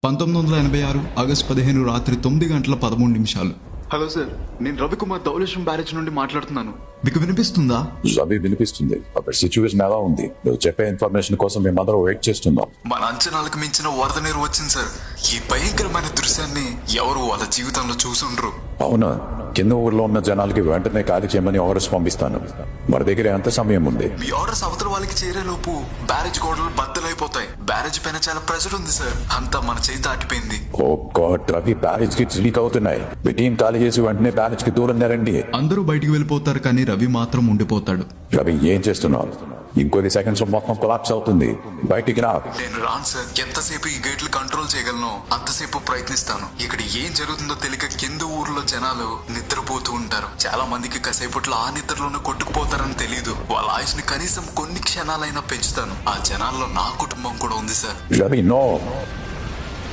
1986 August 15 రాత్రి 9:13. Hello sir, నేను Ravikumar Dhavaleswaram barrage నుండి మాట్లాడుతున్నాను. మీకు వినిపిస్తుందా? రవి వినిపిస్తుంది. అక్కడ సిచ్యువేషన్ ఎలా ఉంది? నువ్వు చెప్పే ఇన్ఫర్మేషన్ కోసం మేమందరం వెయిట్ చేస్తున్నాం. మన అంచనాలకు మించిన వరద నీరు వచ్చింది సార్. ఈ భయంకరమైన దృశ్యాన్ని ఎవరు వాళ్ళ జీవితంలో చూసుండ్రు. అవునా? కింద ఊర్లో ఉన్న జనాలకి వెంటనే ఖాళీ చేయమని ఆర్డర్స్ పంపిస్తాను. మన దగ్గర ఎంత సమయం ఉంది? మీ ఆర్డర్స్ అవతల వాళ్ళకి చేరే లోపు బ్యారేజ్ గోడలు బద్దలైపోతాయి. బ్యారేజ్ పైన చాలా ప్రెషర్ ఉంది సార్. అంతా మన చేయి దాటిపోయింది. ఓ గాడ్, రవి బ్యారేజ్ కి లీక్ అవుతున్నాయి. మీ టీం ఖాళీ చేసి వెంటనే బ్యారేజ్ కి దూరం రండి. అందరూ బయటికి వెళ్ళిపోతారు, కానీ రవి మాత్రం ఉండిపోతాడు. రవి ఏం చేస్తున్నావు? ఇంకొన్ని సెకండ్స్ మొత్తం కొలాప్స్ అవుతుంది. బయటికి రా. నేను రాను సార్. ఎంతసేపు ఈ గేట్లు కంట్రోల్ చేయగలను అంతసేపు ప్రయత్నిస్తాను. ఇక్కడ ఏం జరుగుతుందో తెలియక కింద ఊర్లో జనాలు నిద్రపోతూ ఉంటారు. చాలా మందికి కాసేపట్లో ఆ నిద్రలోనే కొట్టుకుపోతారని తెలియదు. వాళ్ళ ఆయుష్ని కనీసం కొన్ని క్షణాలైనా పెంచుతాను. ఆ జనాల్లో నా కుటుంబం కూడా ఉంది సార్. రవి నో,